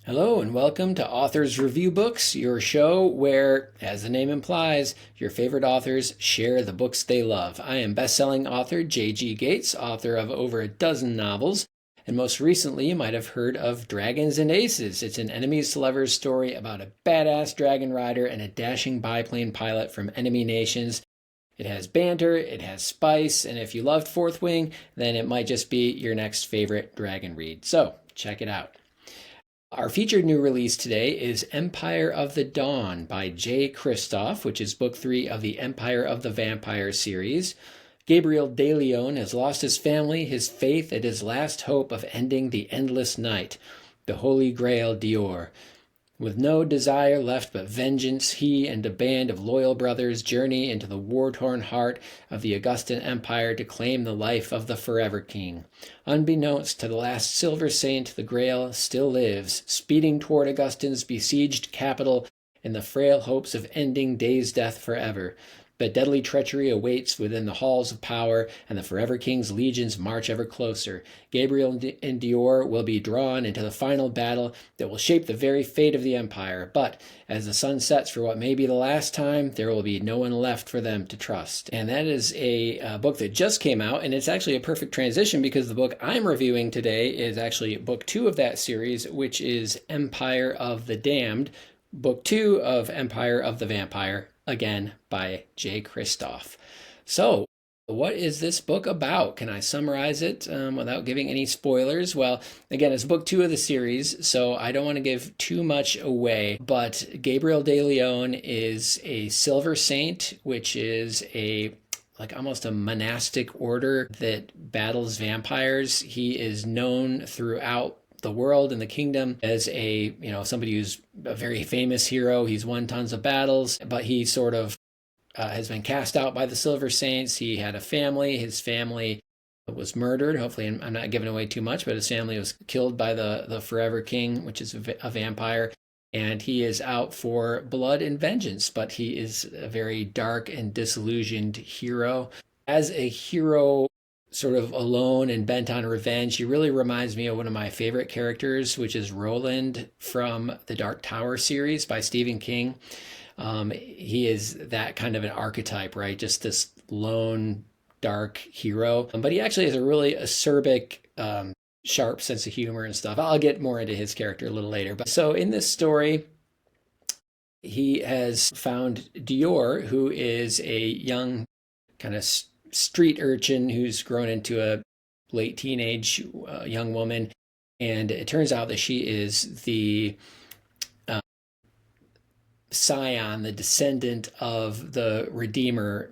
Hello and welcome to Authors Review Books, your show where, as the name implies, your favorite authors share the books they love. I am best-selling author J.G. Gates, author of over a dozen novels, and most recently you might have heard of Dragons and Aces. It's an enemies to lovers story about a badass dragon rider and a dashing biplane pilot from enemy nations. It has banter, it has spice, and if you loved Fourth Wing, then it might just be your next favorite dragon read. So, check it out. Our featured new release today is Empire of the Dawn by J. Kristoff, which is book 3 of the Empire of the Vampire series. Gabriel de Leon has lost his family, his faith, and his last hope of ending the endless night, the Holy Grail Dior. With no desire left but vengeance, he and a band of loyal brothers journey into the war-torn heart of the Augustan Empire to claim the life of the Forever King. Unbeknownst to the last Silver Saint, the Grail still lives, speeding toward Augustan's besieged capital in the frail hopes of ending Day's death forever. But deadly treachery awaits within the halls of power, and the Forever King's legions march ever closer. Gabriel and Dior will be drawn into the final battle that will shape the very fate of the Empire. But as the sun sets for what may be the last time, there will be no one left for them to trust. And that is a book that just came out, and it's actually a perfect transition because the book I'm reviewing today is actually book 2 of that series, which is Empire of the Damned, book 2 of Empire of the Vampire, again by J. Kristoff. So, what is this book about? Can I summarize it without giving any spoilers? Well, again, it's book 2 of the series, so I don't want to give too much away, but Gabriel de Leon is a Silver Saint, which is like almost a monastic order that battles vampires. He is known throughout the world and the kingdom as somebody who's a very famous hero. He's won tons of battles, but he sort of has been cast out by the Silver Saints. He had a family. His family was murdered. Hopefully, I'm not giving away too much, but his family was killed by the Forever King, which is a vampire. And he is out for blood and vengeance, but he is a very dark and disillusioned hero. As a hero, sort of alone and bent on revenge, he really reminds me of one of my favorite characters, which is Roland from the Dark Tower series by Stephen King. He is that kind of an archetype, right? Just this lone, dark hero. But he actually has a really acerbic, sharp sense of humor and stuff. I'll get more into his character a little later. But so in this story, he has found Dior, who is a young kind of street urchin who's grown into a late teenage young woman, and it turns out that she is the scion, the descendant of the Redeemer,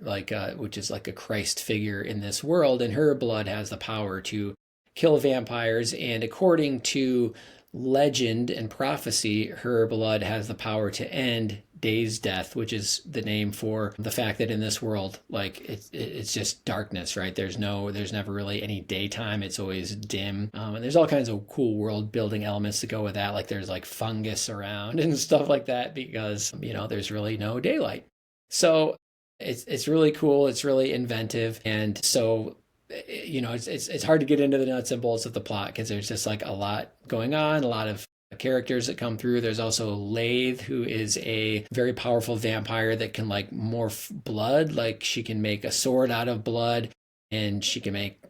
which is like a Christ figure in this world, and her blood has the power to kill vampires, and according to legend and prophecy, her blood has the power to end Day's death, which is the name for the fact that in this world, like it's just darkness, right? There's never really any daytime. It's always dim, and there's all kinds of cool world building elements to go with that. Like there's like fungus around and stuff like that because there's really no daylight. So it's really cool. It's really inventive, and so it's hard to get into the nuts and bolts of the plot because there's just like a lot going on, a lot of characters that come through. There's also Lathe, who is a very powerful vampire that can like morph blood. Like she can make a sword out of blood, and she can make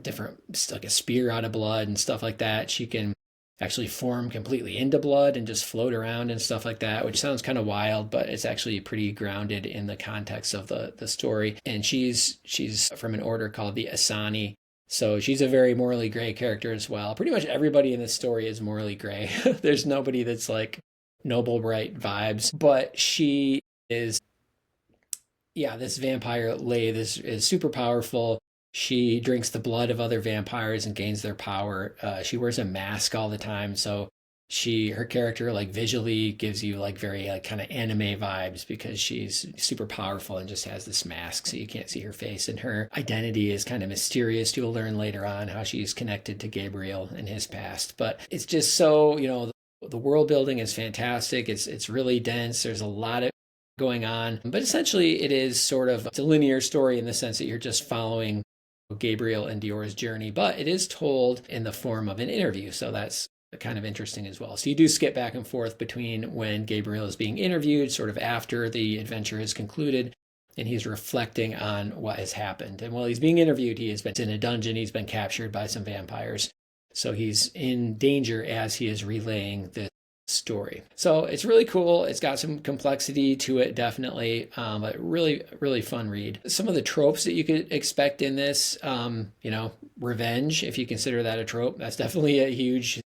different, like a spear out of blood and stuff like that. She can actually form completely into blood and just float around and stuff like that, which sounds kind of wild, but it's actually pretty grounded in the context of the story. And she's from an order called the Asani. So she's a very morally gray character as well. Pretty much everybody in this story is morally gray. There's nobody that's like noble, bright vibes, but she is, this vampire Lathe is super powerful. She drinks the blood of other vampires and gains their power. She wears a mask all the time, so her character like visually gives you like very like kind of anime vibes because she's super powerful and just has this mask so you can't see her face, and her identity is kind of mysterious. You'll learn later on how she's connected to Gabriel and his past, but it's just so the world building is fantastic. It's really dense. There's a lot of going on, but essentially it's a linear story in the sense that you're just following Gabriel and Dior's journey, but it is told in the form of an interview. So that's kind of interesting as well. So you do skip back and forth between when Gabriel is being interviewed, sort of after the adventure is concluded, and he's reflecting on what has happened. And while he's being interviewed, he has been in a dungeon, he's been captured by some vampires. So he's in danger as he is relaying the story. So it's really cool. It's got some complexity to it, definitely, but really, really fun read. Some of the tropes that you could expect in this, revenge, if you consider that a trope, that's definitely a huge,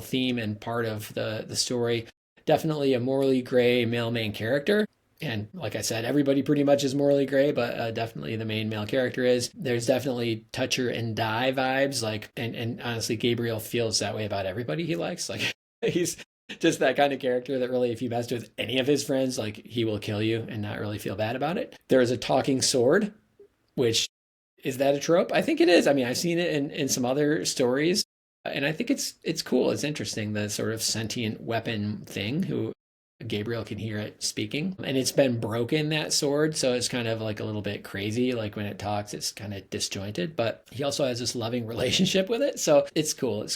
theme and part of the story. Definitely a morally gray male main character. And like I said, everybody pretty much is morally gray, but definitely the main male character is. There's definitely toucher and die vibes, and honestly, Gabriel feels that way about everybody he likes. Like, he's just that kind of character that really, if you messed with any of his friends, like, he will kill you and not really feel bad about it. There is a talking sword, which, is that a trope? I think it is. I mean, I've seen it in some other stories, and I think it's cool. It's interesting, the sort of sentient weapon thing who Gabriel can hear it speaking, and it's been broken, that sword, so it's kind of like a little bit crazy. Like, when it talks, it's kind of disjointed, but he also has this loving relationship with it, so it's cool.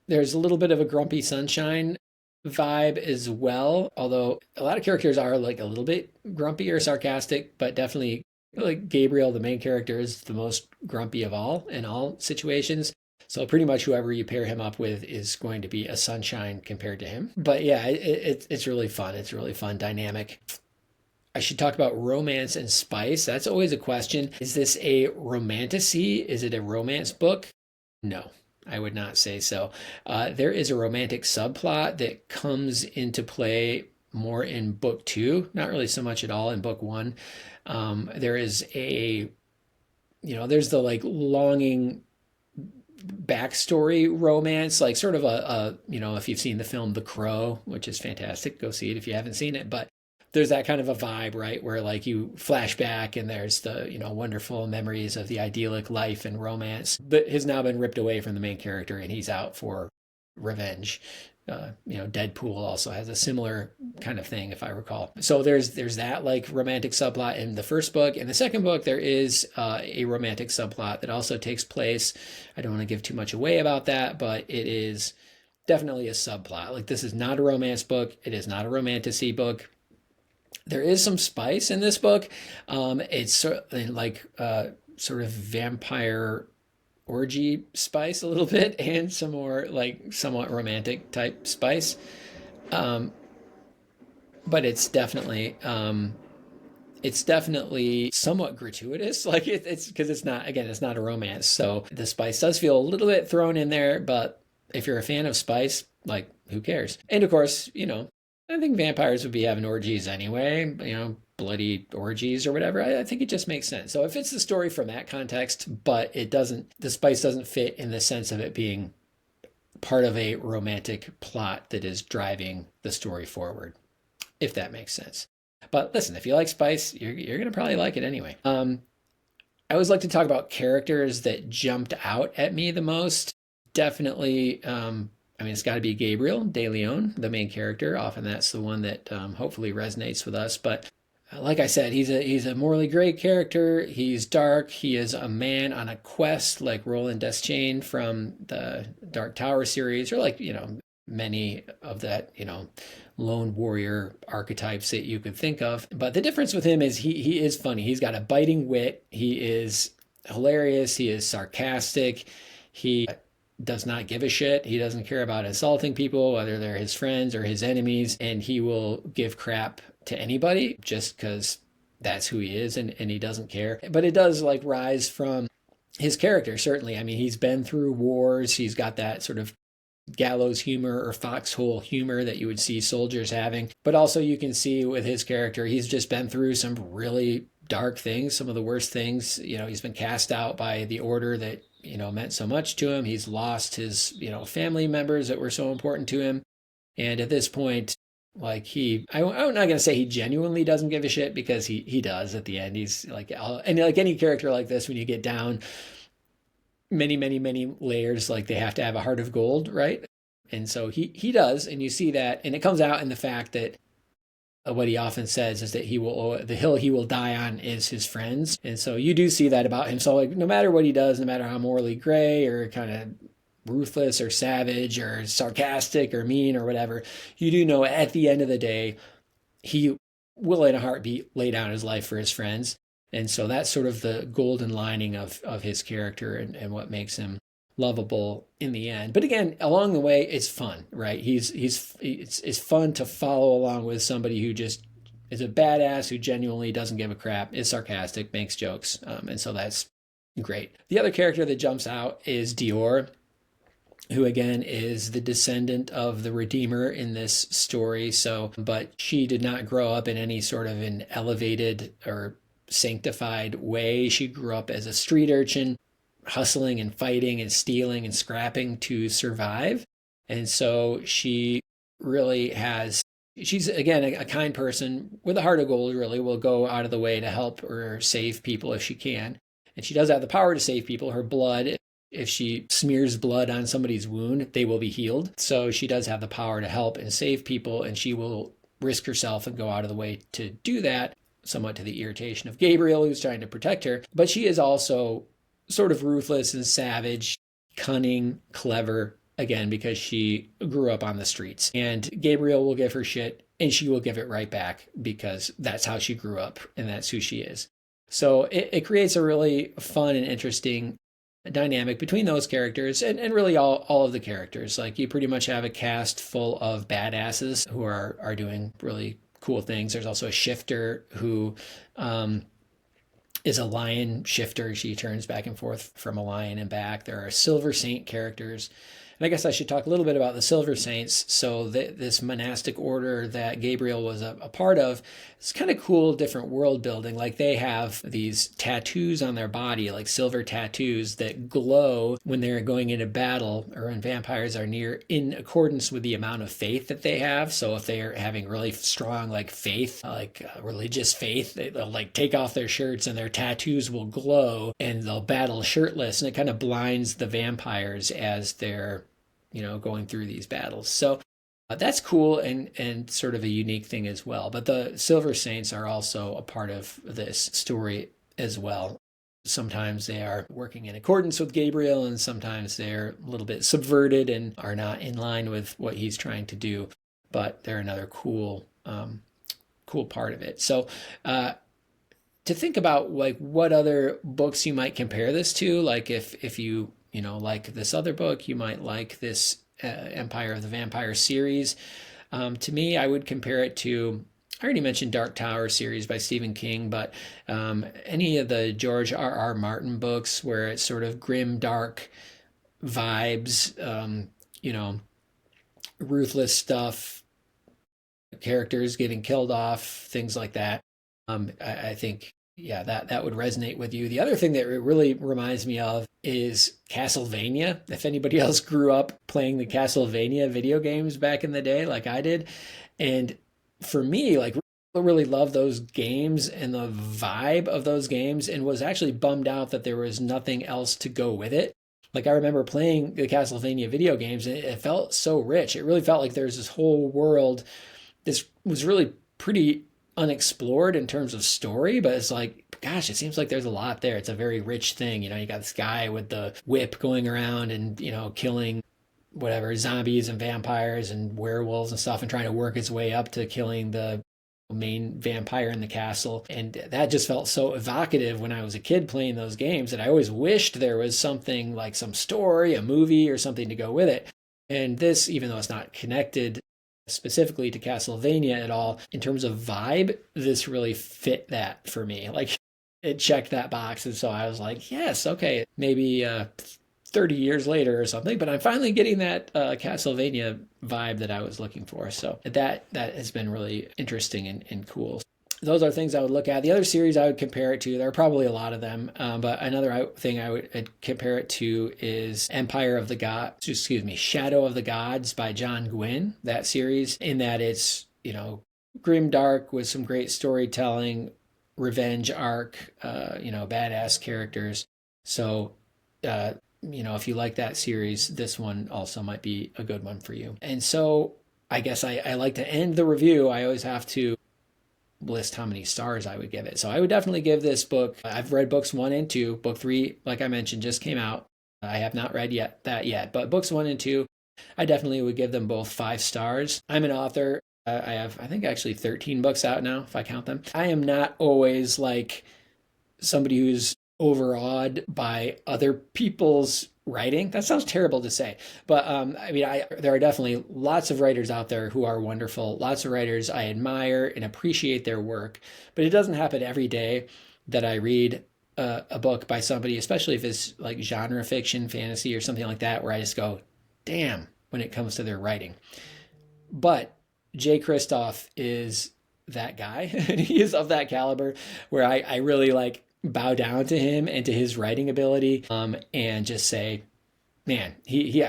There's a little bit of a grumpy sunshine vibe as well, although a lot of characters are like a little bit grumpy or sarcastic, but definitely, like, Gabriel, the main character, is the most grumpy of all in all situations. So pretty much whoever you pair him up with is going to be a sunshine compared to him. But yeah, it's really fun. It's a really fun dynamic. I should talk about romance and spice. That's always a question. Is this a romantasy? Is it a romance book? No, I would not say so. There is a romantic subplot that comes into play more in book 2, not really so much at all in book 1. There is there's the like longing backstory romance, like sort of if you've seen the film The Crow, which is fantastic, go see it if you haven't seen it, but there's that kind of a vibe, right, where like you flash back and there's the wonderful memories of the idyllic life and romance that has now been ripped away from the main character, and he's out for revenge. Deadpool also has a similar kind of thing, if I recall. So there's that like romantic subplot in the first book. In the second book, there is a romantic subplot that also takes place. I don't want to give too much away about that, but it is definitely a subplot. Like, this is not a romance book. It is not a romantasy book. There is some spice in this book. It's sort of vampire orgy spice a little bit, and some more like somewhat romantic type spice, but it's definitely somewhat gratuitous. Like, it's because it's not a romance, so the spice does feel a little bit thrown in there, but if you're a fan of spice, like, who cares? And of course, I think vampires would be having orgies anyway, bloody orgies or whatever. I think it just makes sense. So it fits the story from that context, but the spice doesn't fit in the sense of it being part of a romantic plot that is driving the story forward, if that makes sense. But listen, if you like spice, you're going to probably like it anyway. I always like to talk about characters that jumped out at me the most. Definitely, it's got to be Gabriel de Leon, the main character. Often that's the one that hopefully resonates with us. But like I said, he's a morally gray character. He's dark. He is a man on a quest, like Roland Deschain from the Dark Tower series, or like, many of that, lone warrior archetypes that you could think of. But the difference with him is he is funny. He's got a biting wit. He is hilarious. He is sarcastic. He does not give a shit. He doesn't care about insulting people, whether they're his friends or his enemies, and he will give crap to anybody just because that's who he is, and he doesn't care. But it does like rise from his character, certainly. I mean, he's been through wars. He's got that sort of gallows humor or foxhole humor that you would see soldiers having. But also you can see with his character, he's just been through some really dark things, some of the worst things. He's been cast out by the order that meant so much to him. He's lost his, family members that were so important to him. And at this point, like, I'm not going to say he genuinely doesn't give a shit, because he does at the end. He's like, and like any character like this, when you get down many, many, many layers, like, they have to have a heart of gold, right? And so he does, and you see that, and it comes out in the fact that what he often says is that the hill he will die on is his friends. And so you do see that about him. So like, no matter what he does, no matter how morally gray or kind of ruthless or savage or sarcastic or mean or whatever, you do know at the end of the day, he will in a heartbeat lay down his life for his friends. And so that's sort of the golden lining of his character and what makes him lovable in the end. But again, along the way, it's fun, right? It's fun to follow along with somebody who just is a badass, who genuinely doesn't give a crap, is sarcastic, makes jokes. And so that's great. The other character that jumps out is Dior, who again is the descendant of the Redeemer in this story. So, but she did not grow up in any sort of an elevated or sanctified way. She grew up as a street urchin, hustling and fighting and stealing and scrapping to survive. And so she really has, she's again a kind person with a heart of gold, really will go out of the way to help or save people if she can. And she does have the power to save people. Her blood, if she smears blood on somebody's wound, they will be healed. So she does have the power to help and save people, and she will risk herself and go out of the way to do that, somewhat to the irritation of Gabriel, who's trying to protect her. But she is also sort of ruthless and savage, cunning, clever, again, because she grew up on the streets. And Gabriel will give her shit, and she will give it right back because that's how she grew up, and that's who she is. So it creates a really fun and interesting dynamic between those characters and really all of the characters. Like, you pretty much have a cast full of badasses who are doing really cool things. There's also a shifter who is a lion shifter. She turns back and forth from a lion and back. There are Silver Saint characters. And I guess I should talk a little bit about the Silver Saints. So this monastic order that Gabriel was a part of, it's kind of cool, different world building. Like, they have these tattoos on their body, like silver tattoos that glow when they're going into battle or when vampires are near, in accordance with the amount of faith that they have. So if they're having really strong like faith, like religious faith, they'll like take off their shirts and their tattoos will glow and they'll battle shirtless. And it kind of blinds the vampires as they're going through these battles. So that's cool and sort of a unique thing as well. But the Silver Saints are also a part of this story as well. Sometimes they are working in accordance with Gabriel, and sometimes they're a little bit subverted and are not in line with what he's trying to do. But they're another cool part of it. So to think about like what other books you might compare this to, like if you like this other book, you might like this Empire of the Vampire series. To me, I would compare it to, I already mentioned Dark Tower series by Stephen King, but any of the George R.R. Martin books where it's sort of grim, dark vibes, ruthless stuff, characters getting killed off, things like that. I think, yeah, that would resonate with you. The other thing that it really reminds me of is Castlevania. If anybody else grew up playing the Castlevania video games back in the day, like I did. And for me, like, I really loved those games and the vibe of those games, and was actually bummed out that there was nothing else to go with it. Like, I remember playing the Castlevania video games and it felt so rich. It really felt like there's this whole world. This was really pretty unexplored in terms of story, but it's like, gosh, it seems like there's a lot there. It's a very rich thing. You got this guy with the whip going around and, killing whatever zombies and vampires and werewolves and stuff, and trying to work his way up to killing the main vampire in the castle. And that just felt so evocative when I was a kid playing those games, that I always wished there was something like some story, a movie or something to go with it. And this, even though it's not connected specifically to Castlevania at all, in terms of vibe, this really fit that for me. Like, it checked that box. And so I was like, yes, okay, maybe 30 years later or something, but I'm finally getting that Castlevania vibe that I was looking for. So that has been really interesting and cool. Those are things I would look at. The other series I would compare it to, there are probably a lot of them, but another thing I would compare it to is Shadow of the Gods by John Gwynne, that series, in that it's, grim dark with some great storytelling, revenge arc, badass characters. So, if you like that series, this one also might be a good one for you. And so I guess I like to end the review. I always have to list how many stars I would give it. So I would definitely give this book, I've read books 1 and 2. Book 3, like I mentioned, just came out. I have not read that yet, but books 1 and 2, I definitely would give them both 5 stars. I'm an author. I have, I think, actually 13 books out now, if I count them. I am not always like somebody who's overawed by other people's writing. That sounds terrible to say, but I mean, there are definitely lots of writers out there who are wonderful. Lots of writers I admire and appreciate their work, but it doesn't happen every day that I read a book by somebody, especially if it's like genre fiction, fantasy, or something like that, where I just go, damn, when it comes to their writing. But Jay Kristoff is that guy. He is of that caliber where I really like bow down to him and to his writing ability, and just say, man, he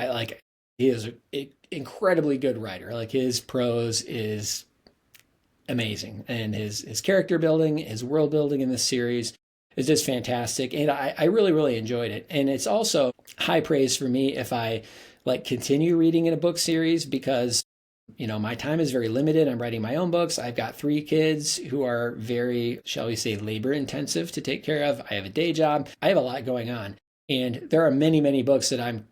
is an incredibly good writer. Like his prose is amazing, and his character building, his world building in this series is just fantastic. And I really, really enjoyed it. And it's also high praise for me if I like continue reading in a book series, because my time is very limited. I'm writing my own books. I've got 3 kids who are very, shall we say, labor intensive to take care of. I have a day job. I have a lot going on. And there are many, many books that I'm,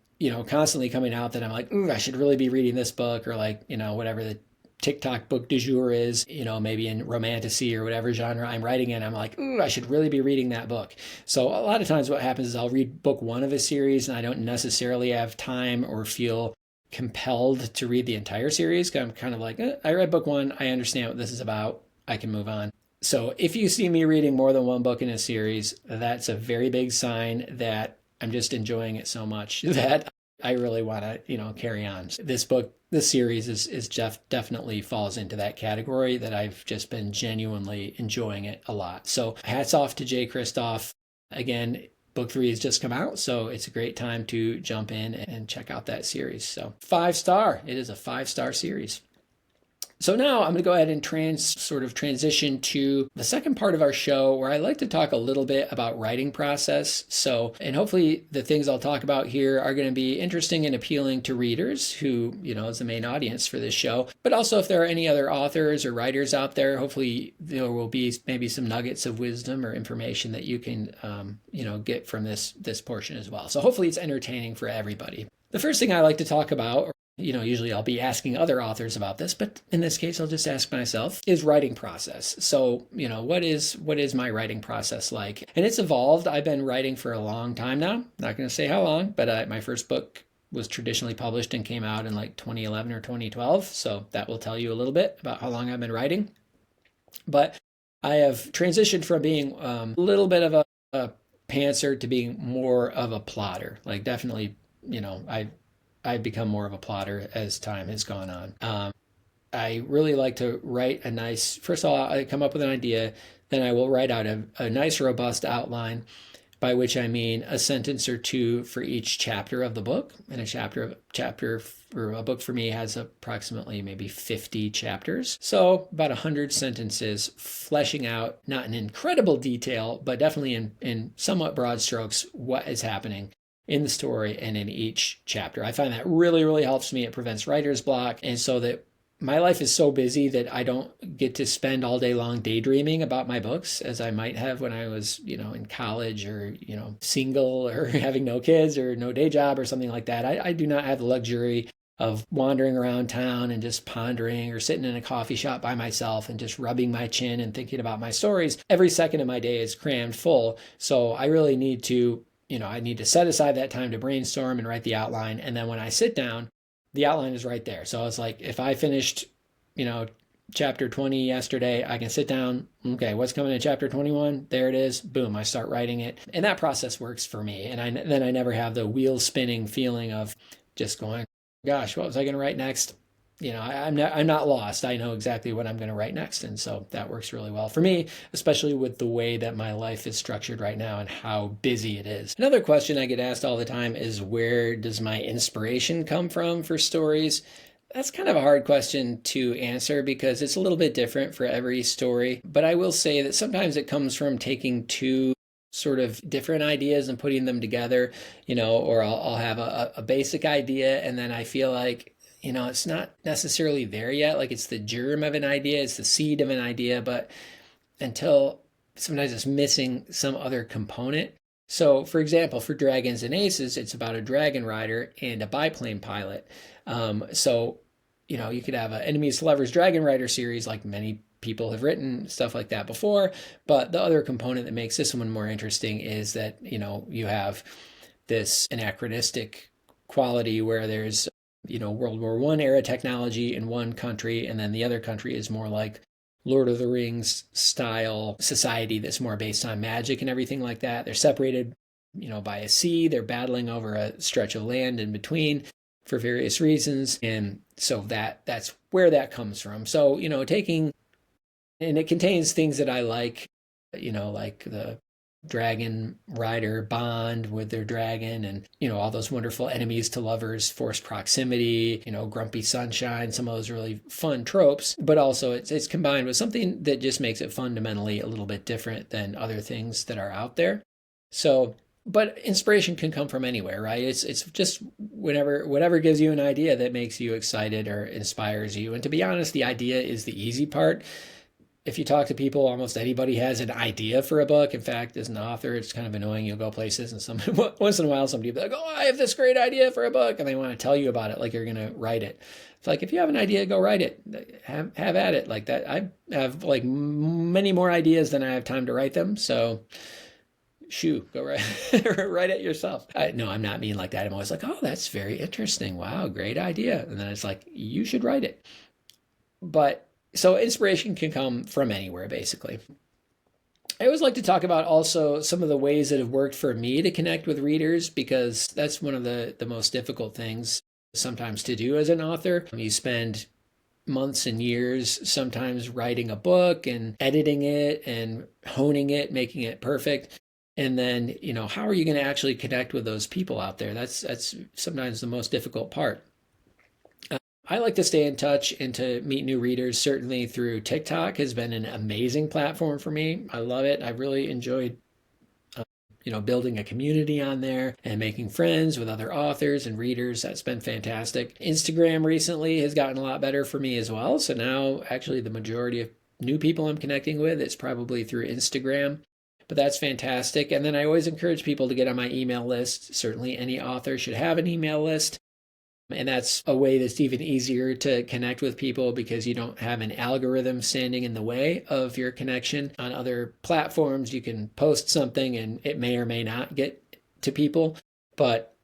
constantly coming out that I'm like, ooh, I should really be reading this book, or like, whatever the TikTok book du jour is, maybe in romantasy or whatever genre I'm writing in. I'm like, ooh, I should really be reading that book. So a lot of times what happens is I'll read book 1 of a series and I don't necessarily have time or feel compelled to read the entire series. I'm kind of like, I read book 1. I understand what this is about. I can move on. So if you see me reading more than 1 book in a series, that's a very big sign that I'm just enjoying it so much that I really want to, carry on. This series is definitely falls into that category, that I've just been genuinely enjoying it a lot. So hats off to Jay Kristoff. Again, book 3 has just come out, so it's a great time to jump in and check out that series. So 5-star, it is a 5-star series. So now I'm going to go ahead and transition to the second part of our show, where I like to talk a little bit about writing process. And hopefully the things I'll talk about here are going to be interesting and appealing to readers who, is the main audience for this show. But also if there are any other authors or writers out there, hopefully there will be maybe some nuggets of wisdom or information that you can, get from this portion as well. So hopefully it's entertaining for everybody. The first thing I like to talk about, usually I'll be asking other authors about this, but in this case, I'll just ask myself, is writing process. So, what is my writing process like? And it's evolved. I've been writing for a long time now. Not going to say how long, but my first book was traditionally published and came out in like 2011 or 2012. So that will tell you a little bit about how long I've been writing. But I have transitioned from being a little bit of a pantser to being more of a plotter. Like definitely, I've become more of a plotter as time has gone on. I really like to write first of all, I come up with an idea, then I will write out a nice robust outline, by which I mean a sentence or 2 for each chapter of the book. And a book for me has approximately maybe 50 chapters. So about 100 sentences fleshing out, not in incredible detail, but definitely in somewhat broad strokes, what is happening in the story and in each chapter. I find that really, really helps me. It prevents writer's block. And so that my life is so busy that I don't get to spend all day long daydreaming about my books as I might have when I was, in college, or, single, or having no kids or no day job or something like that. I do not have the luxury of wandering around town and just pondering, or sitting in a coffee shop by myself and just rubbing my chin and thinking about my stories. Every second of my day is crammed full. So I really need to I need to set aside that time to brainstorm and write the outline. And then when I sit down, the outline is right there. So it's like, if I finished, chapter 20 yesterday, I can sit down. Okay, what's coming in chapter 21? There it is. Boom, I start writing it. And that process works for me. And then I never have the wheel spinning feeling of just going, gosh, what was I going to write next? I'm not lost. I know exactly what I'm going to write next. And so that works really well for me, especially with the way that my life is structured right now and how busy it is. Another question I get asked all the time is, where does my inspiration come from for stories? That's kind of a hard question to answer, because it's a little bit different for every story. But I will say that sometimes it comes from taking 2 sort of different ideas and putting them together, or I'll have a basic idea, and then I feel like, it's not necessarily there yet. Like it's the germ of an idea, it's the seed of an idea, but until sometimes it's missing some other component. So, for example, for Dragons and Aces, it's about a dragon rider and a biplane pilot. So, you could have an Enemies to Lovers Dragon Rider series, like many people have written stuff like that before. But the other component that makes this one more interesting is that, you have this anachronistic quality where there's, World War One era technology in one country, and then the other country is more like Lord of the Rings style society that's more based on magic and everything like that. They're separated, by a sea. They're battling over a stretch of land in between for various reasons. And so that's where that comes from. So, and it contains things that I like, like the dragon rider bond with their dragon, and all those wonderful enemies to lovers, forced proximity, grumpy sunshine, some of those really fun tropes. But also it's combined with something that just makes it fundamentally a little bit different than other things that are out there. So, but inspiration can come from anywhere, right? It's just whatever gives you an idea that makes you excited or inspires you. And to be honest, the idea is the easy part. If you talk to people, almost anybody has an idea for a book. In fact, as an author, it's kind of annoying. You'll go places and once in a while somebody will be like, oh, I have this great idea for a book. And they want to tell you about it like you're going to write it. It's like, if you have an idea, go write it. Have at it like that. I have like many more ideas than I have time to write them. So go write it yourself. No, I'm not mean like that. I'm always like, oh, that's very interesting. Wow, great idea. And then it's like, you should write it. But so inspiration can come from anywhere, basically. I always like to talk about also some of the ways that have worked for me to connect with readers, because that's one of the most difficult things sometimes to do as an author. You spend months and years sometimes writing a book and editing it and honing it, making it perfect. And then, how are you going to actually connect with those people out there? That's sometimes the most difficult part. I like to stay in touch and to meet new readers, certainly through TikTok has been an amazing platform for me. I love it. I've really enjoyed, building a community on there and making friends with other authors and readers. That's been fantastic. Instagram recently has gotten a lot better for me as well. So now actually the majority of new people I'm connecting with, it's probably through Instagram. But that's fantastic. And then I always encourage people to get on my email list. Certainly any author should have an email list. And that's a way that's even easier to connect with people, because you don't have an algorithm standing in the way of your connection. On other platforms, you can post something and it may or may not get to people. But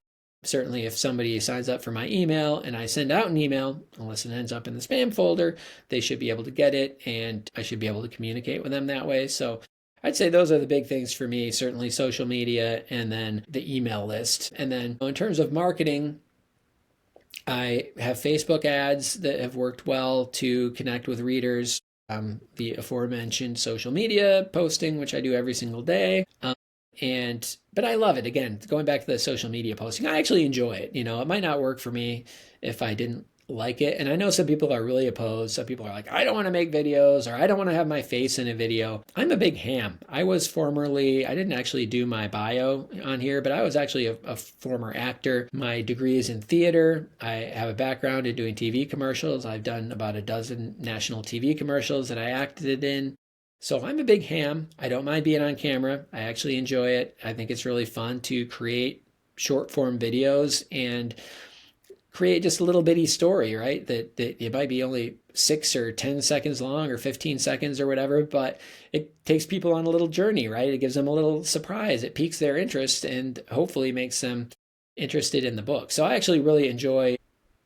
certainly if somebody signs up for my email and I send out an email, unless it ends up in the spam folder, they should be able to get it and I should be able to communicate with them that way. So I'd say those are the big things for me, certainly social media and then the email list. And then in terms of marketing, I have Facebook ads that have worked well to connect with readers. The aforementioned social media posting, which I do every single day. But I love it. Again, going back to the social media posting, I actually enjoy it. It might not work for me if I didn't like it. And I know some people are really opposed. Some people are like, I don't want to make videos, or I don't want to have my face in a video. I'm a big ham. I didn't actually do my bio on here, but I was actually a former actor. My degree is in theater. I have a background in doing TV commercials. I've done about a dozen national TV commercials that I acted in. So I'm a big ham. I don't mind being on camera. I actually enjoy it. I think it's really fun to create short form videos and create just a little bitty story, right? That it might be only 6 or 10 seconds long or 15 seconds or whatever, but it takes people on a little journey, right? It gives them a little surprise. It piques their interest and hopefully makes them interested in the book. So I actually really enjoy,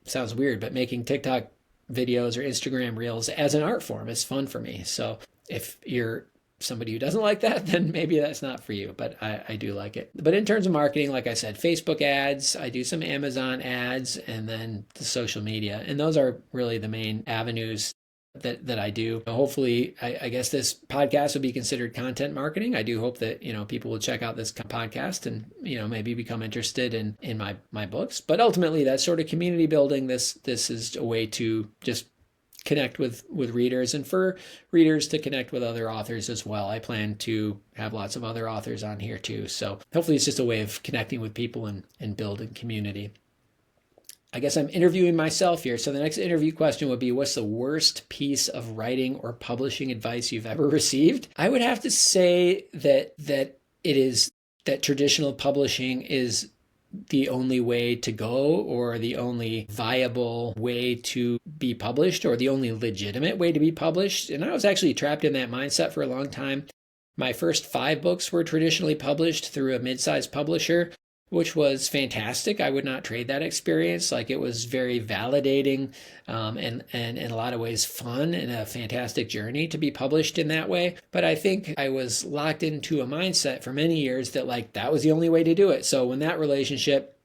sounds weird, but making TikTok videos or Instagram reels as an art form is fun for me. So if you're somebody who doesn't like that, then maybe that's not for you, but I do like it. But in terms of marketing, like I said, Facebook ads, I do some Amazon ads, and then the social media. And those are really the main avenues that I do. Hopefully, I guess this podcast would be considered content marketing. I do hope that, people will check out this podcast and, maybe become interested in my books. But ultimately, that's sort of community building. This is a way to just connect with readers, and for readers to connect with other authors as well. I plan to have lots of other authors on here too. So hopefully it's just a way of connecting with people and building community. I guess I'm interviewing myself here. So the next interview question would be, what's the worst piece of writing or publishing advice you've ever received? I would have to say that it is that traditional publishing is the only way to go, or the only viable way to be published, or the only legitimate way to be published. And I was actually trapped in that mindset for a long time. My first 5 books were traditionally published through a mid-sized publisher, which was fantastic. I would not trade that experience. Like, it was very validating, and in a lot of ways fun, and a fantastic journey to be published in that way. But I think I was locked into a mindset for many years that, like, that was the only way to do it. So when that relationship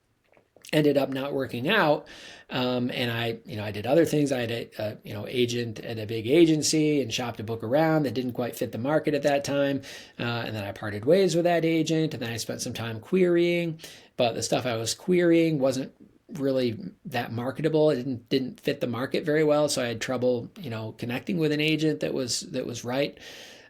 ended up not working out, and I did other things. I had a agent at a big agency and shopped a book around that didn't quite fit the market at that time, and then I parted ways with that agent, and then I spent some time querying, but the stuff I was querying wasn't really that marketable. It didn't fit the market very well, so I had trouble connecting with an agent that was right.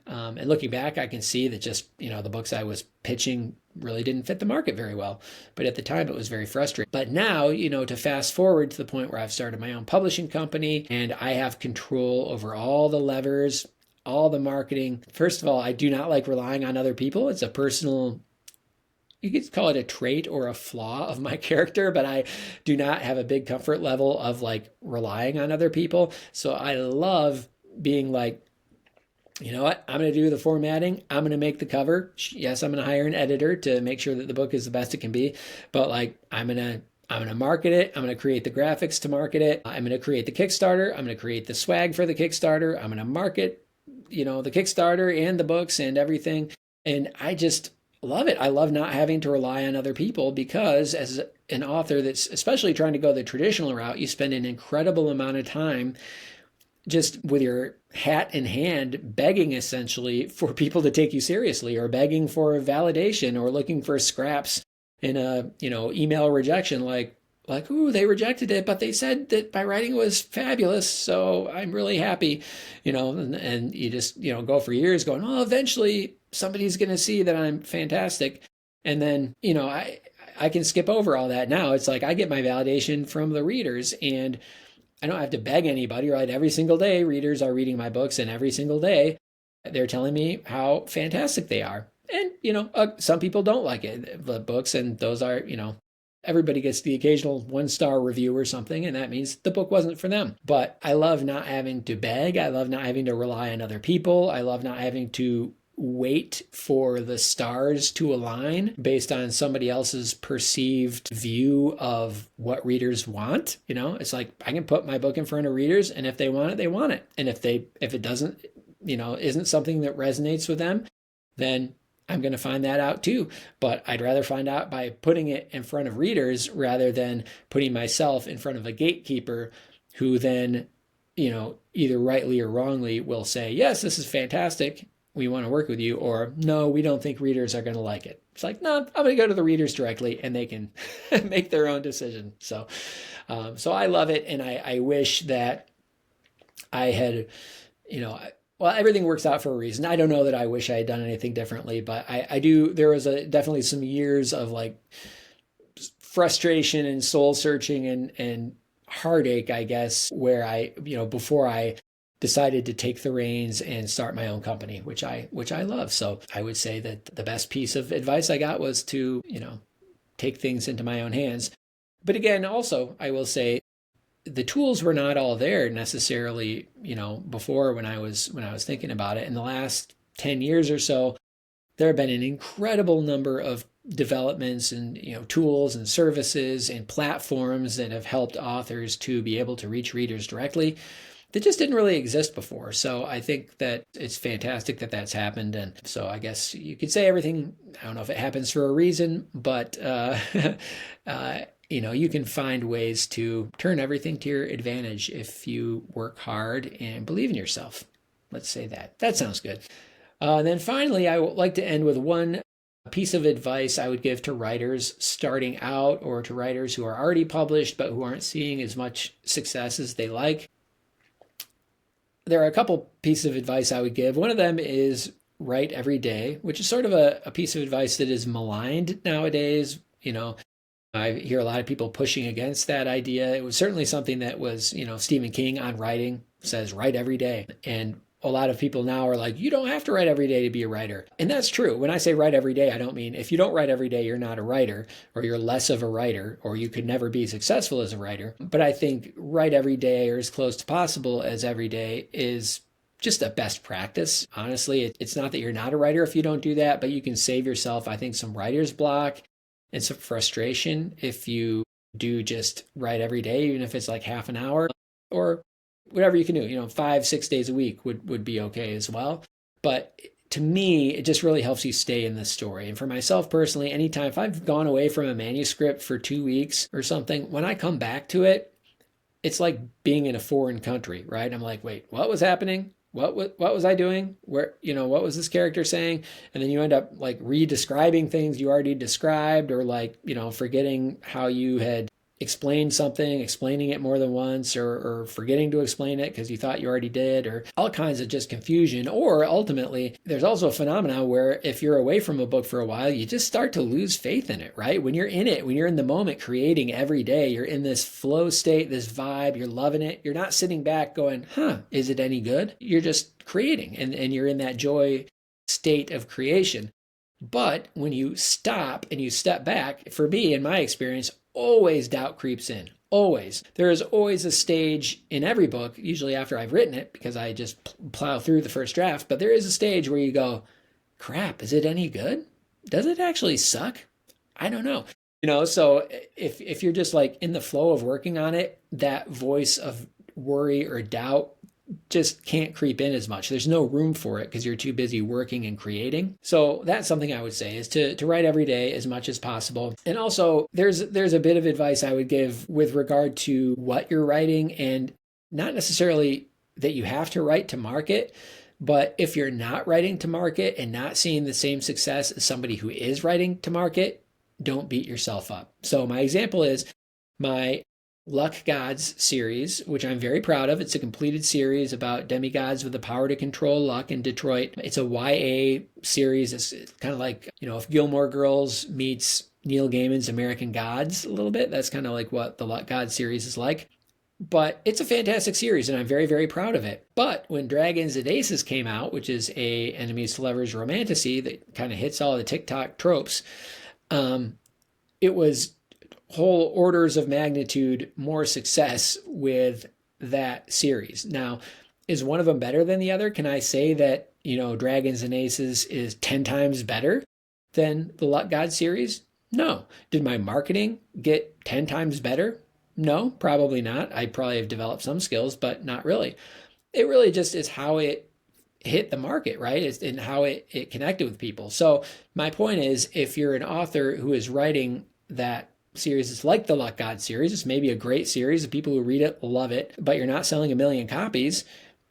And looking back, I can see that just, the books I was pitching really didn't fit the market very well. But at the time, it was very frustrating. But now, to fast forward to the point where I've started my own publishing company and I have control over all the levers, all the marketing. First of all, I do not like relying on other people. It's a personal, you could call it a trait or a flaw of my character, but I do not have a big comfort level of like relying on other people. So I love being like, you know what? I'm going to do the formatting. I'm going to make the cover. Yes, I'm going to hire an editor to make sure that the book is the best it can be. But like, I'm going to market it. I'm going to create the graphics to market it. I'm going to create the Kickstarter. I'm going to create the swag for the Kickstarter. I'm going to market, the Kickstarter and the books and everything. And I just love it. I love not having to rely on other people, because as an author that's especially trying to go the traditional route, you spend an incredible amount of time just with your hat in hand, begging essentially for people to take you seriously, or begging for validation, or looking for scraps in a, email rejection, like, ooh, they rejected it, but they said that my writing was fabulous, so I'm really happy, and you just, go for years going, oh, eventually somebody's going to see that I'm fantastic. And then, I can skip over all that now. It's like I get my validation from the readers, and I don't have to beg anybody, right? Every single day, readers are reading my books, and every single day, they're telling me how fantastic they are. And, some people don't like it, the books, and those are, everybody gets the occasional 1-star review or something, and that means the book wasn't for them. But I love not having to beg. I love not having to rely on other people. I love not having to wait for the stars to align based on somebody else's perceived view of what readers want. It's like I can put my book in front of readers, and if they want it, they want it. And if it doesn't, isn't something that resonates with them, then I'm going to find that out too. But I'd rather find out by putting it in front of readers rather than putting myself in front of a gatekeeper who then, either rightly or wrongly will say, yes, this is fantastic, we want to work with you, or no, we don't think readers are going to like it. It's like, no, I'm going to go to the readers directly, and they can make their own decision. So I love it. And I wish that I had, well, everything works out for a reason. I don't know that I wish I had done anything differently, but I do. There was definitely some years of like frustration and soul searching and heartache, I guess, where I, before I decided to take the reins and start my own company, which I love. So I would say that the best piece of advice I got was to, take things into my own hands. But again, also, I will say the tools were not all there necessarily, before when I was thinking about it. In the last 10 years or so, there have been an incredible number of developments and, tools and services and platforms that have helped authors to be able to reach readers directly that just didn't really exist before. So I think that it's fantastic that that's happened. And so I guess you could say everything, I don't know if it happens for a reason, but, you can find ways to turn everything to your advantage if you work hard and believe in yourself. Let's say that. That sounds good. And then finally, I would like to end with one piece of advice I would give to writers starting out, or to writers who are already published but who aren't seeing as much success as they like. There are a couple pieces of advice I would give. One of them is write every day, which is sort of a piece of advice that is maligned nowadays. I hear a lot of people pushing against that idea. It was certainly something that was, Stephen King on writing says write every day. And a lot of people now are like, you don't have to write every day to be a writer. And that's true. When I say write every day, I don't mean if you don't write every day, you're not a writer, or you're less of a writer, or you could never be successful as a writer. But I think write every day, or as close to possible as every day, is just a best practice. Honestly, it's not that you're not a writer if you don't do that, but you can save yourself, I think, some writer's block and some frustration if you do just write every day, even if it's like half an hour or whatever you can do. 5-6 days a week would be okay as well. But to me, it just really helps you stay in the story. And for myself personally, anytime if I've gone away from a manuscript for 2 weeks or something, when I come back to it, it's like being in a foreign country, right? I'm like, wait, what was happening? What was I doing? Where, what was this character saying? And then you end up like re-describing things you already described, or like, forgetting how you had explained something, explaining it more than once, or forgetting to explain it because you thought you already did, or all kinds of just confusion. Or ultimately, there's also a phenomenon where if you're away from a book for a while, you just start to lose faith in it, right? When you're in it, when you're in the moment creating every day, you're in this flow state, this vibe, you're loving it. You're not sitting back going, is it any good? You're just creating, and you're in that joy state of creation. But when you stop and you step back, for me, in my experience, always doubt creeps in. Always. There is always a stage in every book, usually after I've written it, because I just plow through the first draft, but there is a stage where you go, crap, is it any good? Does it actually suck? I don't know. So if you're just like in the flow of working on it, that voice of worry or doubt just can't creep in as much. There's no room for it because you're too busy working and creating. So that's something I would say, is to write every day as much as possible. And also there's a bit of advice I would give with regard to what you're writing, and not necessarily that you have to write to market, but if you're not writing to market and not seeing the same success as somebody who is writing to market, don't beat yourself up. So my example is my Luck Gods series, which I'm very proud of. It's a completed series about demigods with the power to control luck in Detroit. It's a YA series. It's kind of like, if Gilmore Girls meets Neil Gaiman's American Gods a little bit. That's kind of like what the Luck Gods series is like. But it's a fantastic series, and I'm very, very proud of it. But when Dragons and Aces came out, which is a enemies to lovers romantasy that kind of hits all the TikTok tropes, it was whole orders of magnitude more success with that series. Now, is one of them better than the other? Can I say that, Dragons and Aces is 10 times better than the Luck God series? No. Did my marketing get 10 times better? No, probably not. I probably have developed some skills, but not really. It really just is how it hit the market, right? It's in how it connected with people. So my point is, if you're an author who is writing that series, it's like the Luck God series, it's maybe a great series, the people who read it love it, but you're not selling 1 million copies,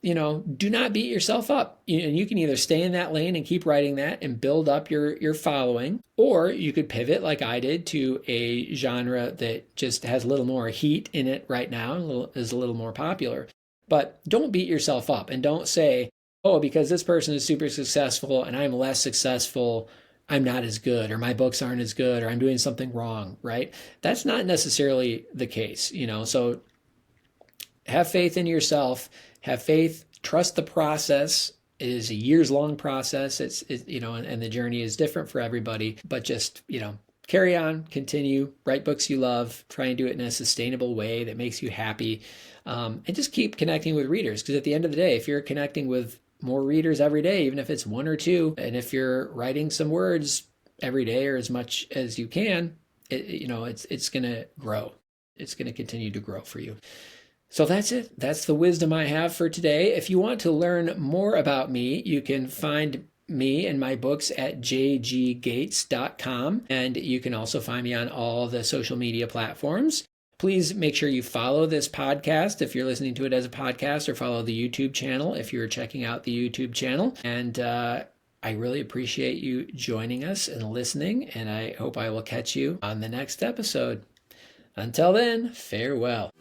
do not beat yourself up. And you can either stay in that lane and keep writing that and build up your following, or you could pivot like I did to a genre that just has a little more heat in it right now, is a little more popular. But don't beat yourself up, and don't say, oh, because this person is super successful and I'm less successful, I'm not as good, or my books aren't as good, or I'm doing something wrong, right? That's not necessarily the case, So have faith in yourself, have faith, trust the process. It is a years-long process. It's and the journey is different for everybody, but just, carry on, continue, write books you love, try and do it in a sustainable way that makes you happy, and just keep connecting with readers. Because at the end of the day, if you're connecting with more readers every day, even if it's 1 or 2, and if you're writing some words every day or as much as you can, it's going to grow. It's going to continue to grow for you. So that's it. That's the wisdom I have for today. If you want to learn more about me, you can find me and my books at jggates.com, and you can also find me on all the social media platforms. Please make sure you follow this podcast if you're listening to it as a podcast, or follow the YouTube channel if you're checking out the YouTube channel. And I really appreciate you joining us and listening, and I hope I will catch you on the next episode. Until then, farewell.